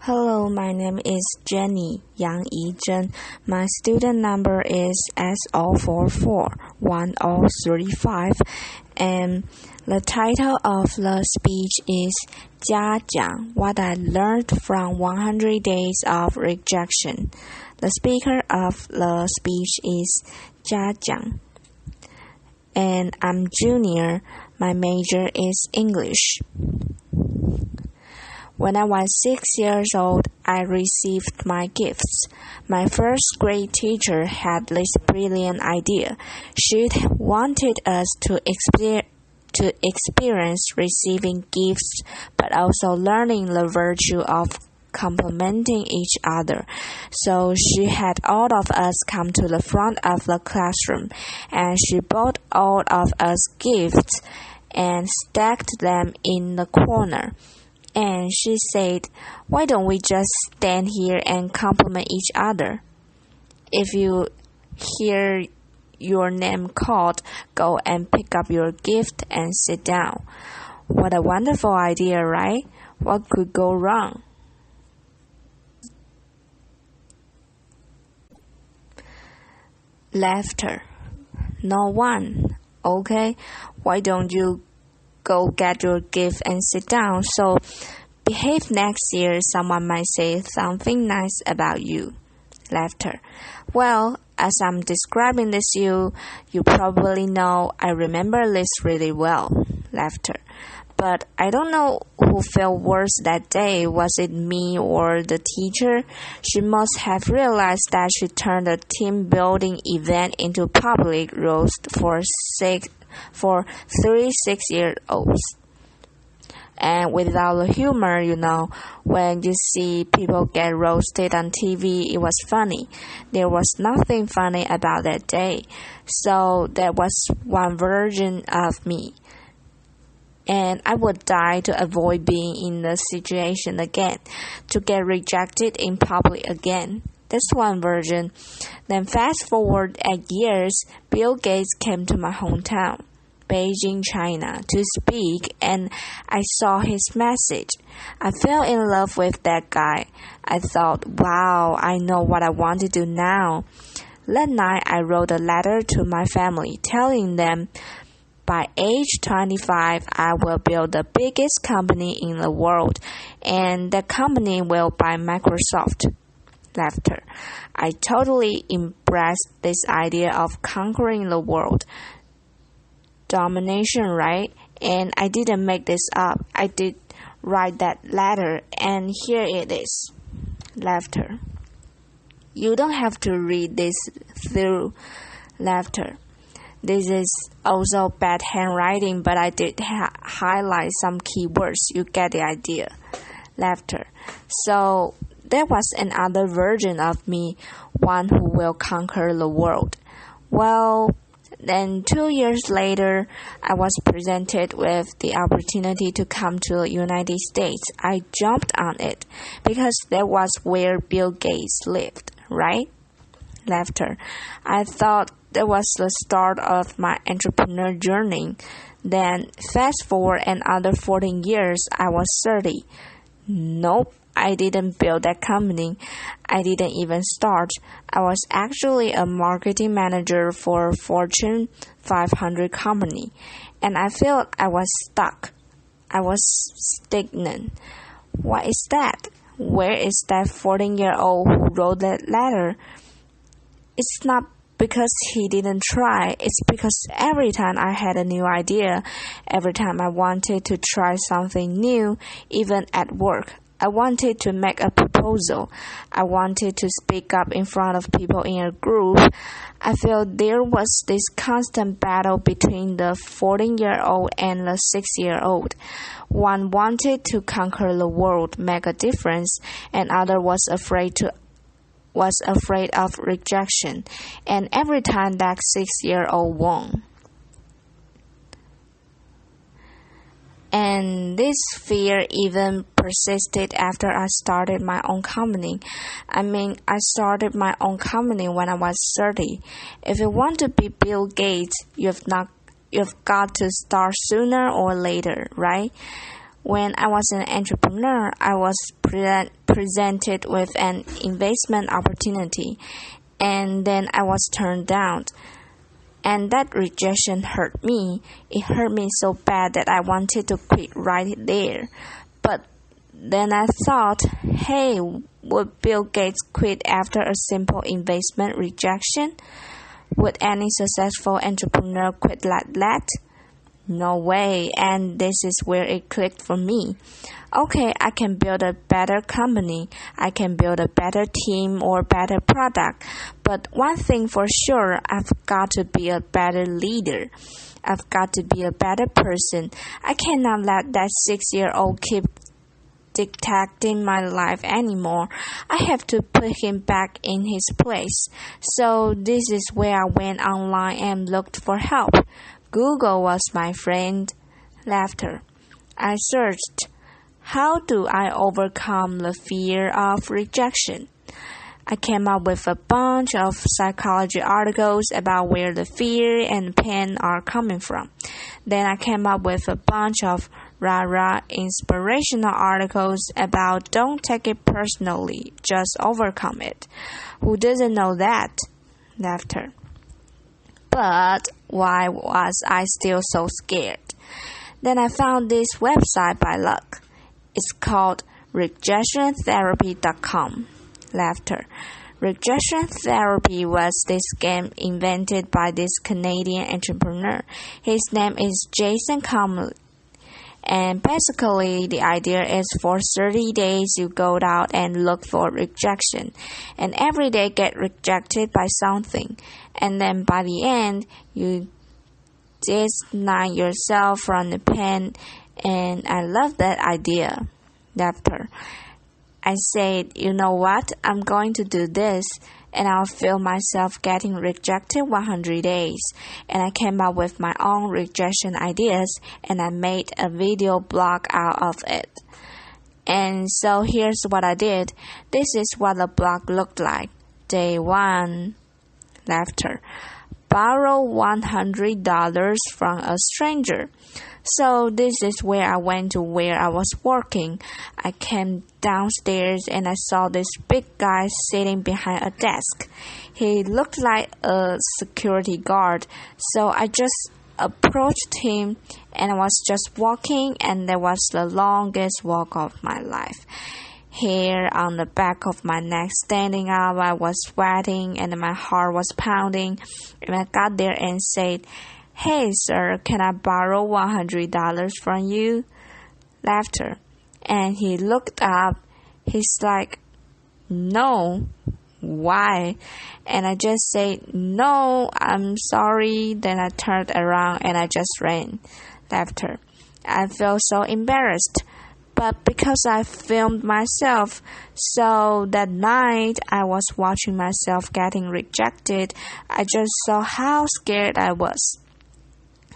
Hello, my name is Jenny Yang Yizhen. My student number is S0441035, and the title of the speech is Jiang, what I learned from 100 days of rejection. The speaker of the speech is Jiang, and I'm junior. My major is English. When I was 6 years old, I received my gifts. My first grade teacher had this brilliant idea. She wanted us to experience receiving gifts, but also learning the virtue of complimenting each other. So she had all of us come to the front of the classroom, and she bought all of us gifts and stacked them in the corner. And she said, "Why don't we just stand here and compliment each other? If you hear your name called, go and pick up your gift and sit down." What a wonderful idea, right? What could go wrong? Laughter. No one. Okay, why don't you go get your gift and sit down? So behave next year. Someone might say something nice about you. Laughter. Well, as I'm describing this you probably know I remember this really well. Laughter. But I don't know who felt worse that day. Was it me or the teacher? She must have realized that she turned a team building event into public roast for 3 6-year-olds. And without the humor, when you see people get roasted on TV, it was funny. There was nothing funny about that day. So that was one version of me. And I would die to avoid being in the situation again, to get rejected in public again. That's one version. Then fast forward 8 years, Bill Gates came to my hometown, Beijing, China, to speak, and I saw his message. I fell in love with that guy. I thought, wow, I know what I want to do now. That night, I wrote a letter to my family telling them, by age 25, I will build the biggest company in the world, and the company will buy Microsoft. Laughter. I totally embraced this idea of conquering the world. Domination, right? And I didn't make this up. I did write that letter, and here it is. Laughter. You don't have to read this through. Laughter. This is also bad handwriting, but I did highlight some keywords. You get the idea. Laughter. So there was another version of me, one who will conquer the world. Well, then 2 years later, I was presented with the opportunity to come to the United States. I jumped on it because that was where Bill Gates lived, right? Laughter. I thought that was the start of my entrepreneur journey. Then fast forward another 14 years, I was 30. Nope, I didn't build that company. I didn't even start. I was actually a marketing manager for a Fortune 500 company, and I felt I was stuck. I was stagnant. What is that? Where is that 14-year-old who wrote that letter? It's not because he didn't try. It's because every time I had a new idea, every time I wanted to try something new, even at work, I wanted to make a proposal. I wanted to speak up in front of people in a group. I felt there was this constant battle between the 14-year-old and the 6-year-old. One wanted to conquer the world, make a difference, and other was afraid of rejection, and every time that 6-year-old won. And this fear even persisted after I started my own company. I started my own company when I was 30. If you want to be Bill Gates, you've got to start sooner or later, right? When I was an entrepreneur, I was presented with an investment opportunity, and then I was turned down. And that rejection hurt me. It hurt me so bad that I wanted to quit right there. But then I thought, hey, would Bill Gates quit after a simple investment rejection? Would any successful entrepreneur quit like that? No way, and this is where it clicked for me. Okay, I can build a better company, I can build a better team or better product, but one thing for sure, I've got to be a better leader. I've got to be a better person. I cannot let that 6-year-old keep dictating my life anymore. I have to put him back in his place. So this is where I went online and looked for help. Google was my friend. Laughter. I searched, how do I overcome the fear of rejection? I came up with a bunch of psychology articles about where the fear and pain are coming from. Then I came up with a bunch of rah-rah inspirational articles about don't take it personally, just overcome it. Who doesn't know that? Laughter. But why was I still so scared? Then I found this website by luck. It's called rejectiontherapy.com. Laughter. Rejection therapy was this game invented by this Canadian entrepreneur. His name is Jason Comley. And basically, the idea is for 30 days you go out and look for rejection. And every day get rejected by something. And then by the end, you deny yourself from the pain. And I love that idea. Laughter. I said, you know what? I'm going to do this. And I'll feel myself getting rejected 100 days. And I came up with my own rejection ideas, and I made a video blog out of it. And so here's what I did. This is what the blog looked like. Day 1. Laughter. Borrow $100 from a stranger. So this is where I went to where I was working. I came downstairs and I saw this big guy sitting behind a desk. He looked like a security guard. So I just approached him and I was just walking, and that was the longest walk of my life. Hair on the back of my neck standing up, I was sweating and my heart was pounding. And I got there and said, hey sir, can I borrow $100 from you? Laughter. And he looked up. He's like, no. Why? And I just said, no, I'm sorry. Then I turned around and I just ran. Laughter. I felt so embarrassed. But because I filmed myself, so that night I was watching myself getting rejected, I just saw how scared I was.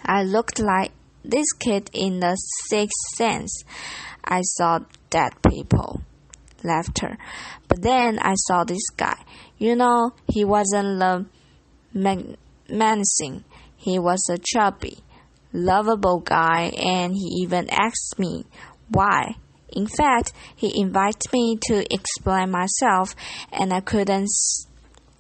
I looked like this kid in The Sixth Sense. I saw dead people. Laughter. But then I saw this guy. You know, he wasn't menacing. He was a chubby, lovable guy, and he even asked me why. In fact, he invited me to explain myself, and I couldn't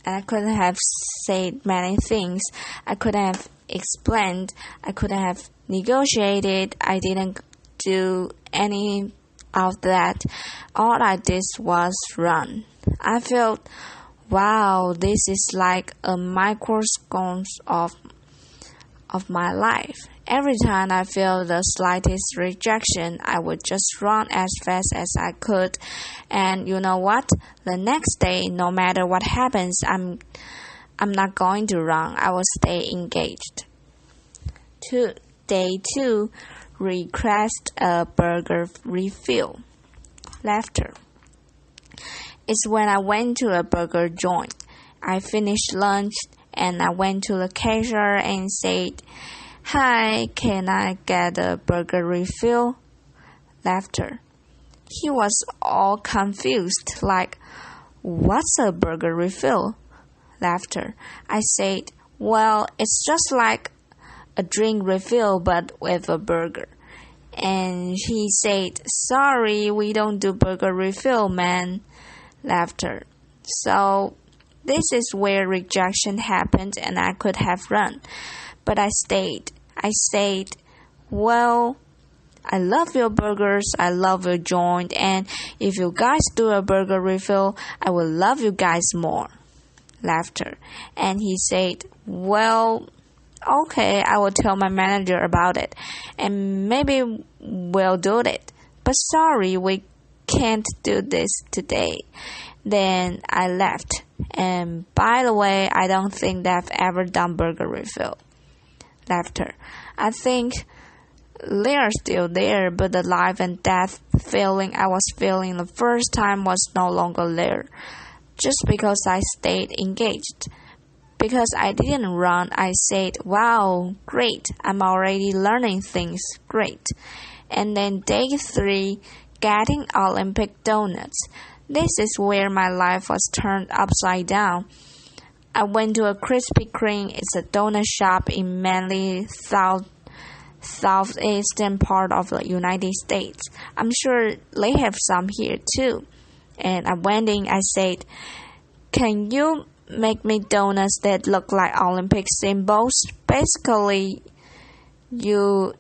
have said many things. I couldn't have explained. I couldn't have negotiated. I didn't do any of that. All I did was run. I felt, wow, this is like a microcosm of my life. Every time I feel the slightest rejection, I would just run as fast as I could. And you know what? The next day, no matter what happens, I'm not going to run. I will stay engaged. Day 2, request a burger refill. Laughter. It's when I went to a burger joint. I finished lunch and I went to the cashier and said, hi, can I get a burger refill? Laughter. He was all confused, like, what's a burger refill? Laughter. I said, well, it's just like a drink refill but with a burger. And he said, "Sorry, we don't do burger refill, man." Laughter. So this is where rejection happened and I could have run. But I stayed. I said, "Well, I love your burgers, I love your joint, and if you guys do a burger refill, I will love you guys more." Laughter. And he said, "Well, okay, I will tell my manager about it, and maybe we'll do it. But sorry, we can't do this today." Then I left. And by the way, I don't think they've ever done burger refill. Laughter. I think they are still there, but the life and death feeling I was feeling the first time was no longer there. Just because I stayed engaged. Because I didn't run, I said, "Wow, great, I'm already learning things, great." And then day 3, getting Olympic donuts. This is where my life was turned upside down. I went to a Krispy Kreme. It's a donut shop in mainly southeastern part of the United States. I'm sure they have some here too. And I went in, I said, "Can you make me donuts that look like Olympic symbols?" Basically, you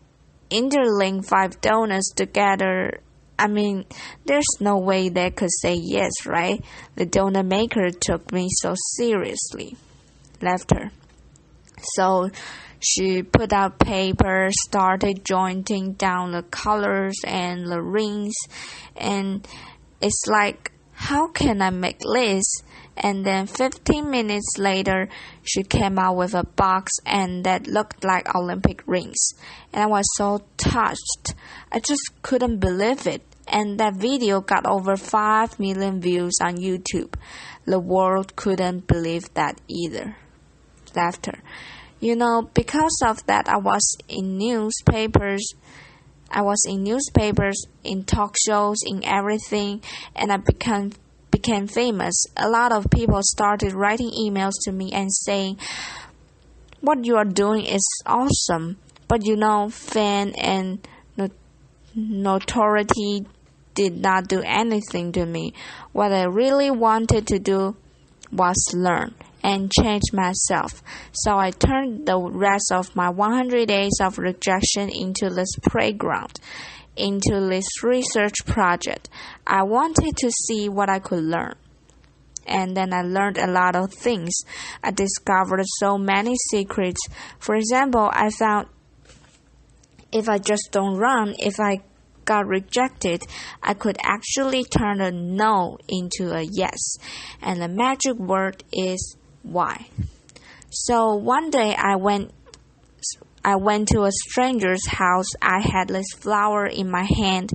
interlink 5 donuts together. I mean, there's no way they could say yes, right? The donut maker took me so seriously. Laughter. So she put out paper, started jointing down the colors and the rings, and it's like, how can I make this? And then 15 minutes later, she came out with a box and that looked like Olympic rings. And I was so touched. I just couldn't believe it. And that video got over 5 million views on YouTube. The world couldn't believe that either. Laughter. You know, because of that, I was in newspapers, in talk shows, in everything, and I became famous. A lot of people started writing emails to me and saying, "What you are doing is awesome." But you know, fame and notoriety did not do anything to me. What I really wanted to do was learn and change myself. So I turned the rest of my 100 days of rejection into this playground, into this research project. I wanted to see what I could learn. And then I learned a lot of things. I discovered so many secrets. For example, I found if I just don't run, if I got rejected, I could actually turn a no into a yes. And the magic word is why. So one day I went to a stranger's house. I had this flower in my hand,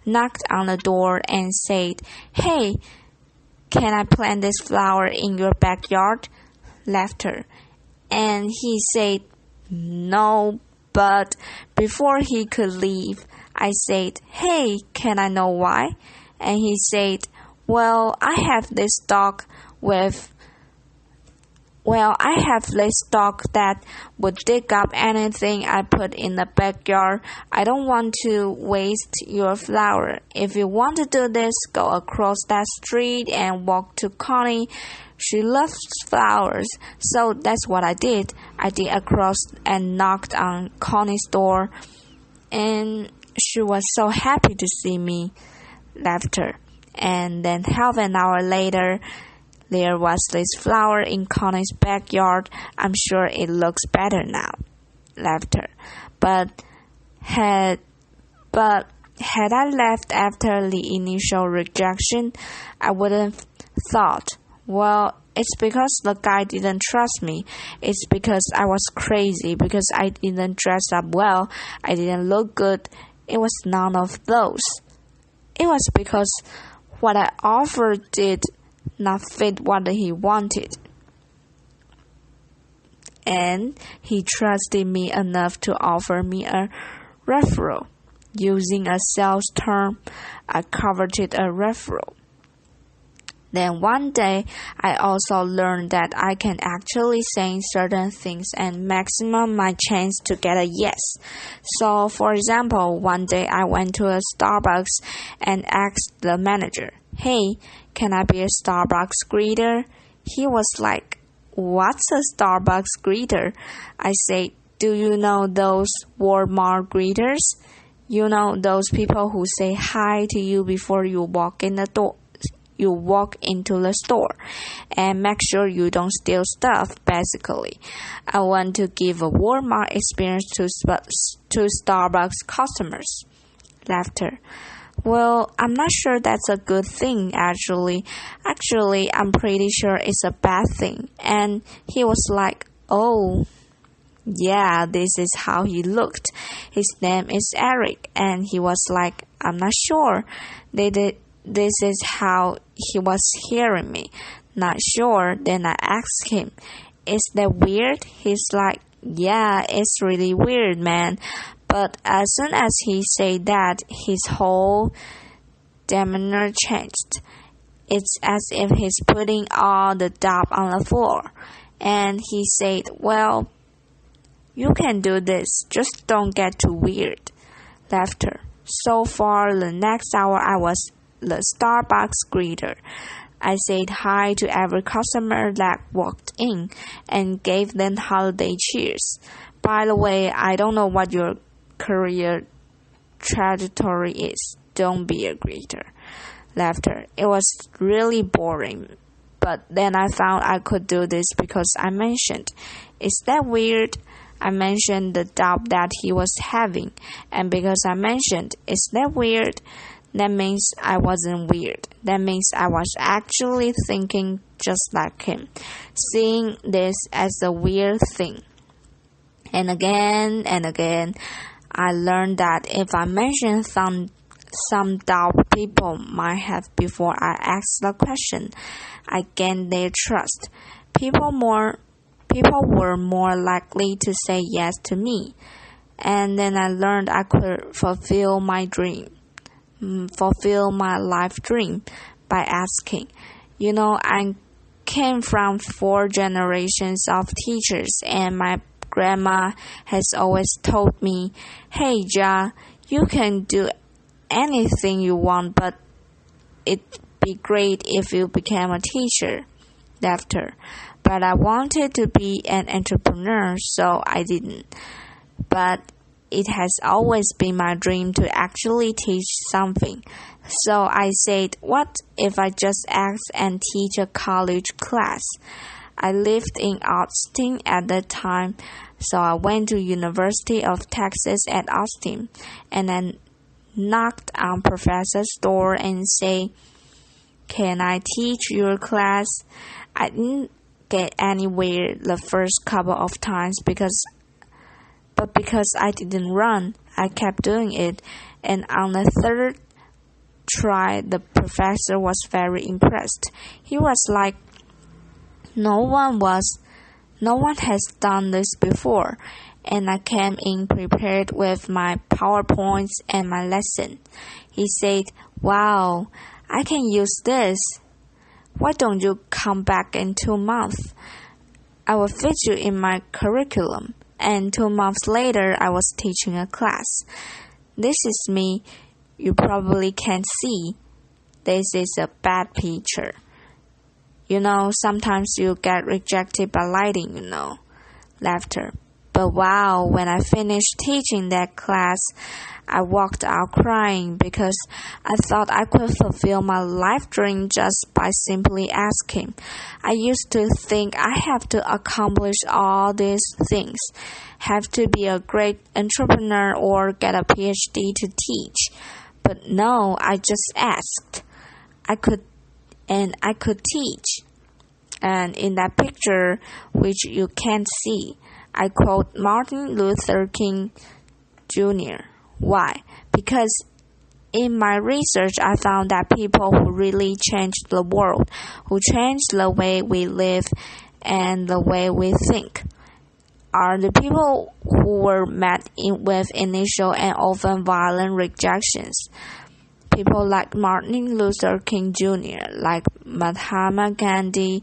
knocked on the door and said, "Hey, can I plant this flower in your backyard?" Laughter. And he said, "No," but before he could leave, I said, "Hey, can I know why?" And he said, Well, I have this dog that would dig up anything I put in the backyard. I don't want to waste your flower. If you want to do this, go across that street and walk to Connie. She loves flowers." So that's what I did. I did across and knocked on Connie's door, and she was so happy to see me. Laughter. And then half an hour later, there was this flower in Connie's backyard. I'm sure it looks better now. Laughter. But had I left after the initial rejection, I wouldn't thought, well, it's because the guy didn't trust me. It's because I was crazy, because I didn't dress up well, I didn't look good. It was none of those. It was because what I offered did not fit what he wanted. And he trusted me enough to offer me a referral. Using a sales term, I coveted a referral. Then one day, I also learned that I can actually say certain things and maximum my chance to get a yes. So, for example, one day I went to a Starbucks and asked the manager, "Hey, can I be a Starbucks greeter?" He was like, "What's a Starbucks greeter?" I said, "Do you know those Walmart greeters? You know those people who say hi to you before you walk in the door." You walk into the store and make sure you don't steal stuff, basically. I want to give a Walmart experience to Starbucks customers. Laughter. Well, I'm not sure that's a good thing, actually. Actually, I'm pretty sure it's a bad thing. And he was like, "Oh, yeah, this is how he looked. His name is Eric." And he was like, "I'm not sure. This is how he was hearing me." Not sure. Then I asked him, "Is that weird?" He's like, "Yeah, it's really weird, man." But as soon as he said that, his whole demeanor changed. It's as if he's putting all the dough on the floor. And he said, "Well, you can do this. Just don't get too weird." Laughter. So for the next hour, I was the Starbucks greeter. I said hi to every customer that walked in and gave them holiday cheers. By the way, I don't know what your career trajectory is. Don't be a greeter. Laughter. It was really boring. But then I found I could do this because I mentioned, "Is that weird?" I mentioned the doubt that he was having. And because I mentioned, "Is that weird?" that means I wasn't weird. That means I was actually thinking just like him, seeing this as a weird thing. And again, I learned that if I mention some doubt people might have before I ask the question, I gained their trust. People were more likely to say yes to me. And then I learned I could fulfill my life dream by asking. You know, I came from 4 generations of teachers, and my grandma has always told me, "Hey, Ja, you can do anything you want, but it'd be great if you became a teacher." Laughter. But I wanted to be an entrepreneur, so I didn't. But it has always been my dream to actually teach something. So I said, what if I just ask and teach a college class? I lived in Austin at the time, so I went to University of Texas at Austin, and then knocked on professor's door and say, "Can I teach your class?" I didn't get anywhere the first couple of times because I didn't run, I kept doing it, and on the third try, the professor was very impressed. He was like, no one has done this before, and I came in prepared with my PowerPoints and my lesson. He said, "Wow, I can use this. Why don't you come back in 2 months? I will fit you in my curriculum." And 2 months later, I was teaching a class. This is me. You probably can't see. This is a bad picture. You know, sometimes you get rejected by lighting, you know. Laughter. But wow, when I finished teaching that class, I walked out crying because I thought I could fulfill my life dream just by simply asking. I used to think I have to accomplish all these things, have to be a great entrepreneur or get a PhD to teach. But no, I just asked. I could teach. And in that picture, which you can't see, I quote Martin Luther King Jr. Why? Because in my research, I found that people who really changed the world, who changed the way we live and the way we think, are the people who were met with initial and often violent rejections. people like Martin Luther King Jr., like Mahatma Gandhi,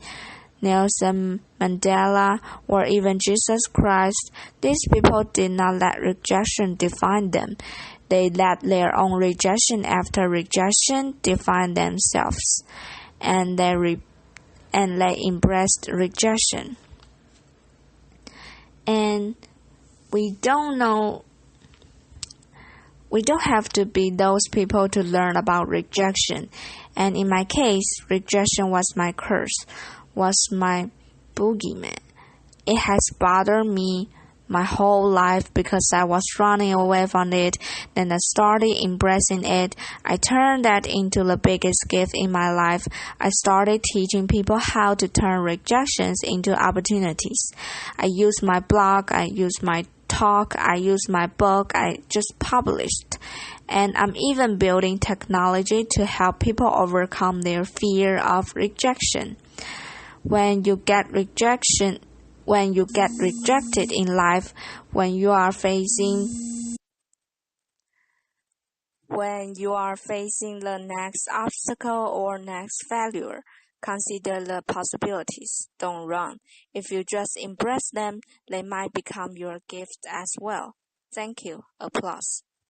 Nelson Mandela, or even Jesus Christ, these people did not let rejection define them. They let their own rejection after rejection define themselves, and they embraced rejection. And we don't have to be those people to learn about rejection. And in my case, rejection was my curse, was my boogeyman. It has bothered me my whole life because I was running away from it. Then I started embracing it. I turned that into the biggest gift in my life. I started teaching people how to turn rejections into opportunities. I used my blog, I used my talk, I used my book I just published. And I'm even building technology to help people overcome their fear of rejection. When you get rejected in life, when you are facing the next obstacle or next failure, consider the possibilities. Don't run. If you just embrace them, they might become your gift as well. Thank you. Applause.